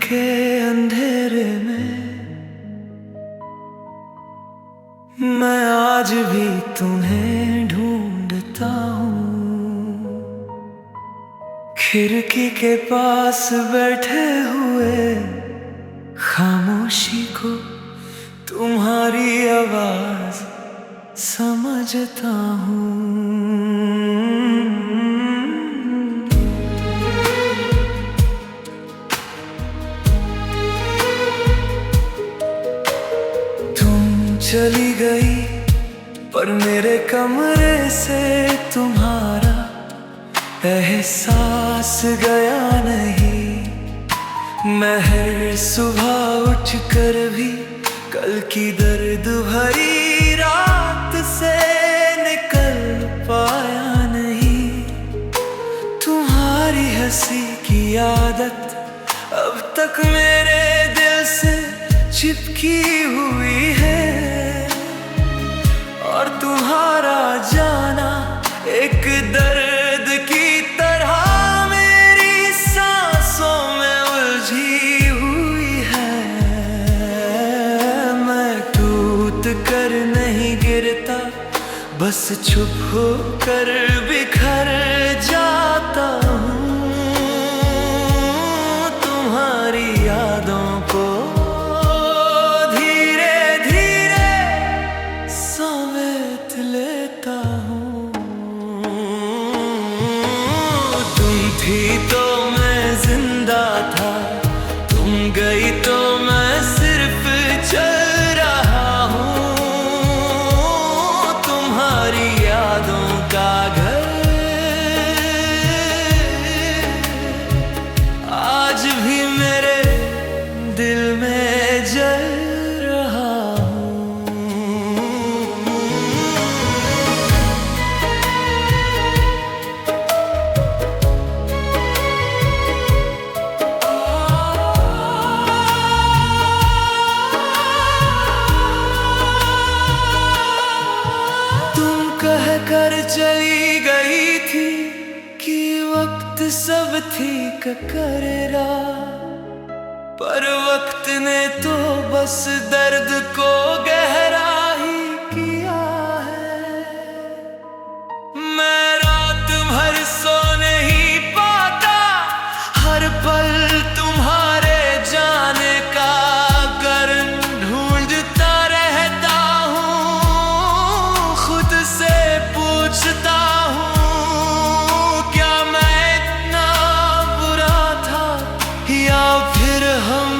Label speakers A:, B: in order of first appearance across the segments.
A: के अंधेरे में मैं आज भी तुम्हें ढूंढता हूँ। खिड़की के पास बैठे हुए खामोशी को तुम्हारी आवाज समझता हूँ। चली गई पर मेरे कमरे से तुम्हारा एहसास गया नहीं। मैं हर सुबह उठकर भी कल की दर्द भरी रात से निकल पाया नहीं। तुम्हारी हंसी की आदत अब तक मेरे दिल से चिपकी हुई है और तुम्हारा जाना एक दर्द की तरह मेरी सांसों में उलझी हुई है। मैं टूट कर नहीं गिरता, बस चुप होकर बिखर जाता हूँ। तुम्हारी यादों को थी तो मैं जिंदा था, तुम गई तो मैं सिर्फ चल रहा हूँ। तुम्हारी यादों का घर आज भी मेरे दिल में जल रहा हूँ। कर चली गई थी कि वक्त सब ठीक करेगा, पर वक्त ने तो बस दर्द को गहरा ही किया है। मैं रात भर सो नहीं पाता, हर पल तुम्हारे जाने का कारण ढूंढता रहता हूँ। खुद से पूछता हूँ, क्या मैं इतना बुरा था या फिर हम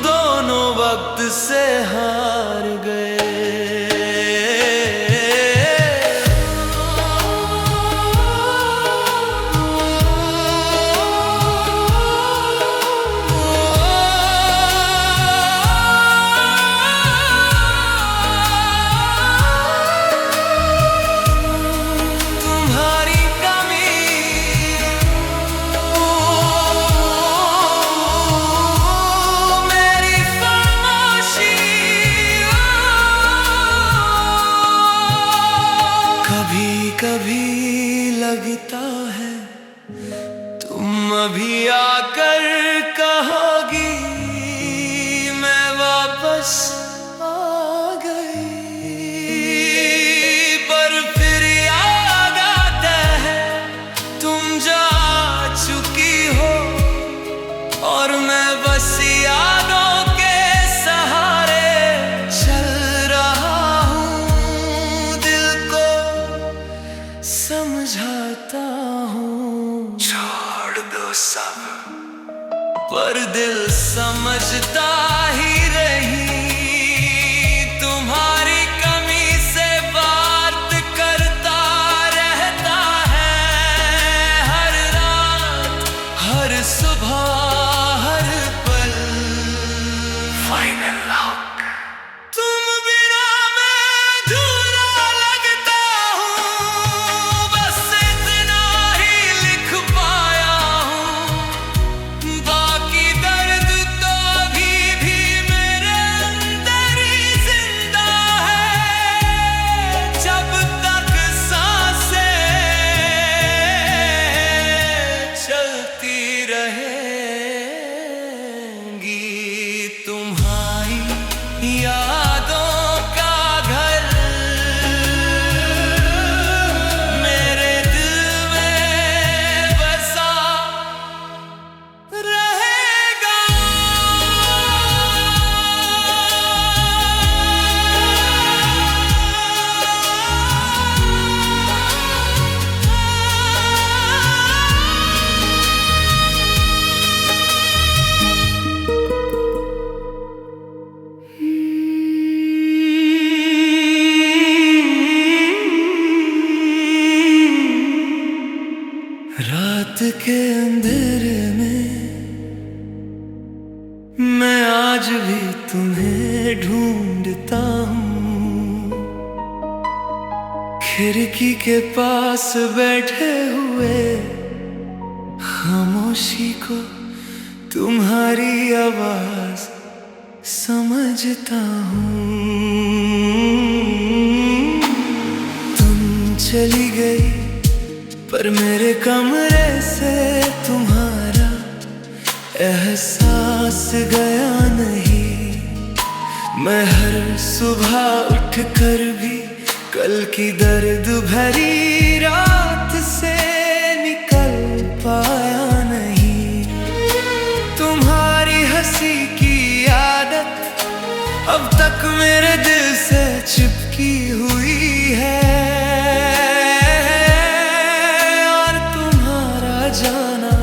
A: दोनों वक्त से हार गए। कभी कभी लगता है तुम अभी आकर कहोगी मैं वापस आ गई, पर फिर याद आता है तुम जा चुकी हो और मैं बस यादों के सहारे चल रहा हूँ। दिल को समझाता हूँ। के अंधेरे में मैं आज भी तुम्हें ढूंढता हूँ। खिड़की के पास बैठे हुए खामोशी को तुम्हारी आवाज समझता हूँ। तुम चली गई पर मेरे कमरे से तुम्हारा एहसास गया नहीं। मैं हर सुबह उठकर भी कल की दर्द भरी रात से निकल पाया नहीं। तुम्हारी हंसी की आदत अब तक मेरे दिल से चिपकी हुई है, और तुम्हारा जाना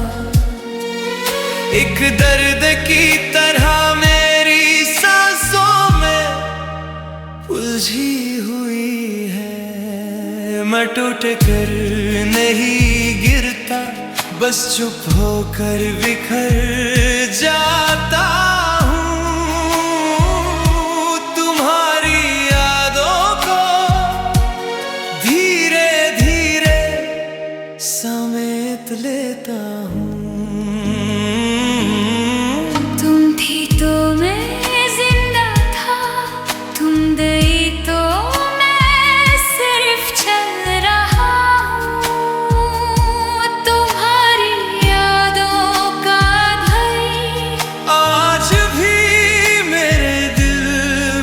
A: एक दर्द की तरह मेरी सांसों में उलझी हुई है। मैं टूट कर नहीं गिरता, बस चुप होकर बिखर जाता हूँ। तुम्हारी यादों को धीरे धीरे समेट लेता हूँ।
B: तुम थी तो मैं जिंदा था, तुम गई तो मैं सिर्फ चल रहा हूँ। तुम्हारी यादों का घर
A: आज भी मेरे दिल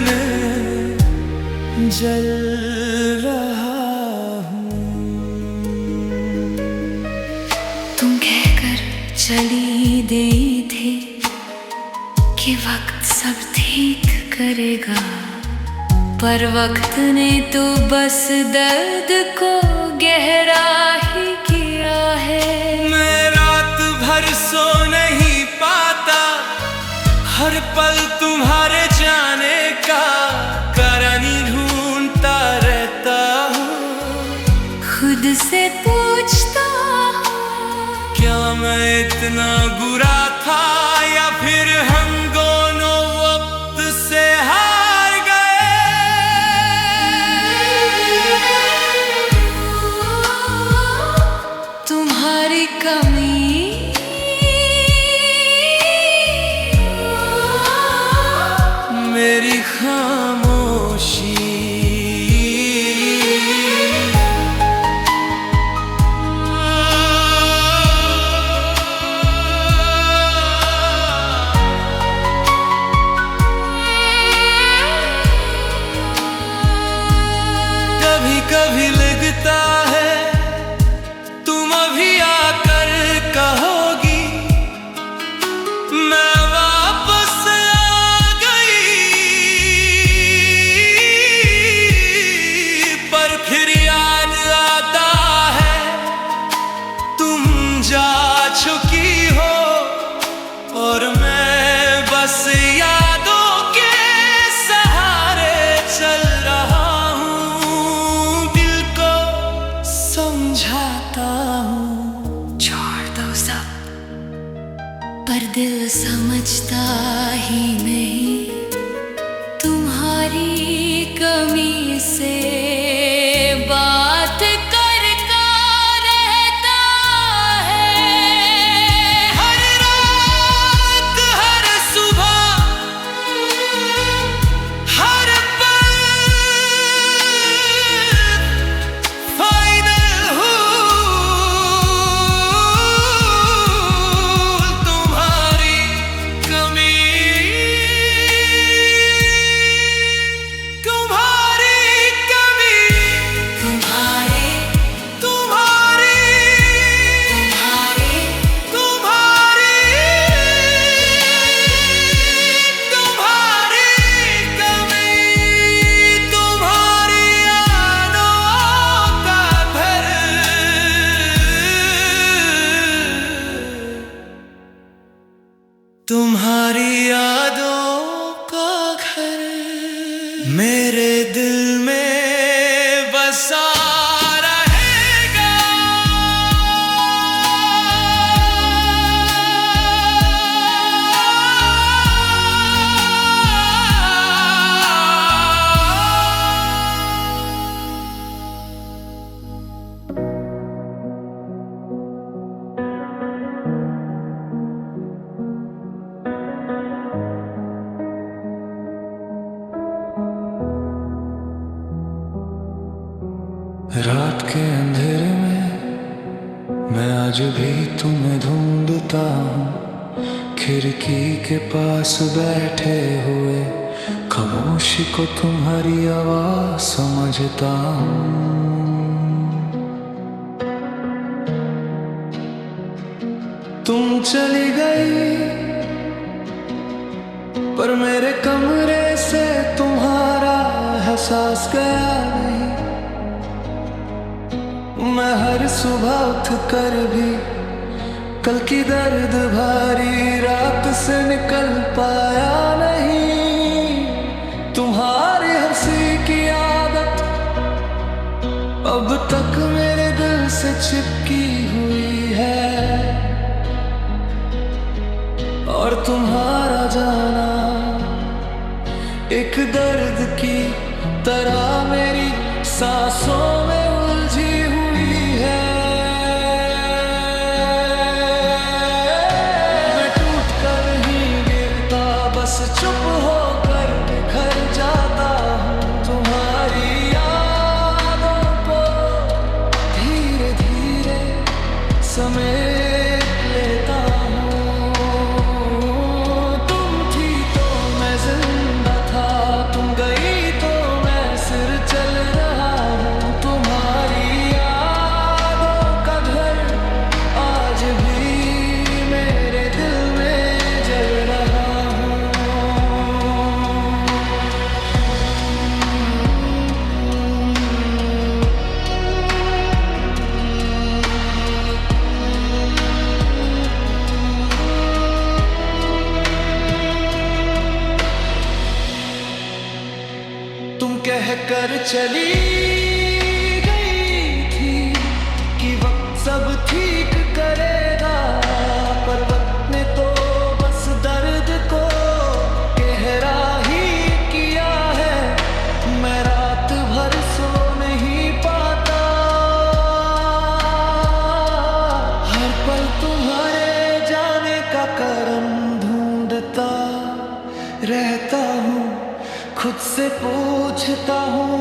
A: में जल रहा हूँ।
B: तुम कहकर चली गई थी कि वक्त सब ठीक करेगा, पर वक्त ने तो बस दर्द को गहरा ही किया है।
A: मैं रात भर सो नहीं पाता, हर पल तुम्हारे जाने का कारण ढूंढता रहता हूँ।
B: खुद से पूछता हूँ,
A: क्या मैं इतना बुरा था या फिर हम दोनों वक्त से हार गए।
B: तुम्हारी कमी
A: मेरी खामोशी कभी कभी लगता है तुम अभी आकर कहोगी मैं वापस आ गई, पर फिर याद आता है तुम जा चुकी हो और मैं बस यादों के सहारे चल रहा हूँ। दिल को समझाता हूँ,
B: छोड़ दो सब, पर दिल समझता ही नहीं। तुम्हारी कमी से बात करता रहता है।
A: हर रात हर सुबह हर पल फाइनल हूँ। तुम्हारी कमी तुम्हारी कमी
B: तुम्हारे
A: तुम्हारी
B: तुम्हारे
A: तुम्हारी कमी तुम्हारी यादों का घर। तुम्हारी यादों का घर मेरे दिल में बसा रहेगा। के अंधेरे में मैं आज भी तुम्हें ढूंढता हूँ। खिड़की के पास बैठे हुए खामोशी को तुम्हारी आवाज समझता हूँ। तुम चली गई पर मेरे कमरे से तुम्हारा एहसास गया नहीं। मैं हर सुबह उठ कर भी कल की दर्द भारी रात से निकल पाया नहीं। तुम्हारी हंसी की आदत अब तक मेरे दिल से चिपकी हुई है और तुम्हारा जाना एक दर्द की तरह मेरी सांसों में उलझी हुई है। मैं टूट कर ही गिरता बस चुप होकर बिखर जाता हूँ। तुम्हारी यादों को धीरे धीरे समेट लेता हूँ। तुम थी तो मैं जिंदा था, तुम गई तो मैं सिर चल रहा हूँ। तुम्हारी यादों का घर आज भी मेरे दिल में जल रहा हूँ। तुम कह कर चली गई थी कि वक्त सब ठीक करेगा, पर वक्त ने तो बस दर्द को गहरा ही किया है। मैं रात भर सो नहीं पाता, हर पल तुम्हारे जाने का कारण ढूंढता रहता हूँ। खुद से पूछता हूँ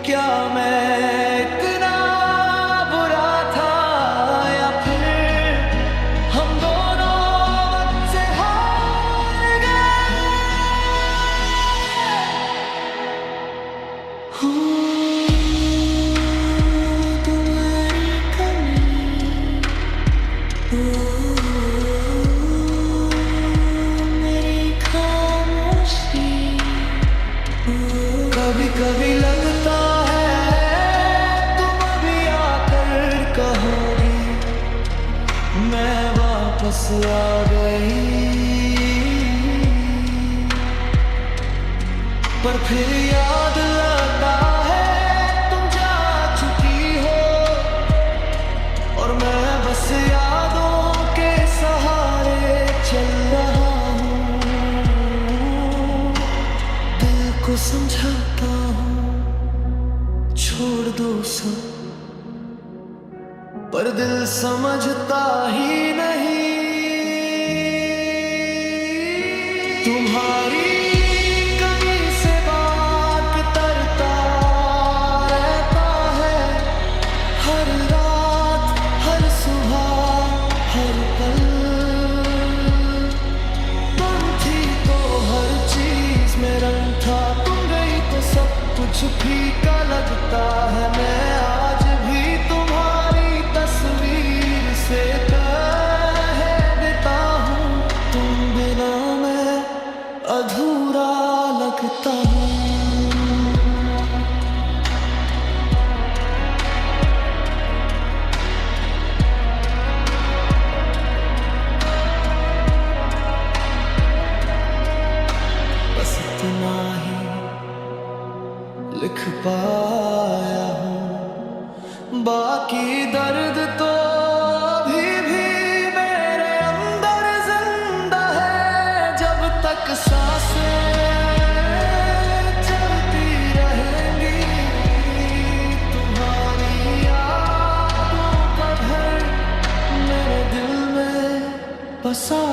A: क्या मैं इतना बुरा था या फिर हम दोनों वक्त से हार गए। तुम्हारी कमी मेरी खामोशी। कभी कभी लगता है तुम अभी आकर कहोगी मैं वापस आ गई, पर फिर याद आता है तुम जा चुकी हो और मैं बस यादों के सहारे चल रहा हूँ। दिल को समझाता हूँ छोड़ दो सब, पर दिल समझता ही नहीं। तुम्हारी कमी से बात करता रहता है हर रात हर सुबह हर पल। तुम थी तो हर चीज में रंग था, तुम गई तो सब कुछ फीका लगता है। मैं आज भी तुम्हारी तस्वीर से कह देता हूँ, तुम बिना मैं अधूरा लगता हूँ। बस इतना ही लिख पाया हूँ, बाकी दर्द तो अभी भी मेरे अंदर जिंदा है। जब तक सांसें चलती रहेंगी तुम्हारी यादों का घर मेरे दिल में बसा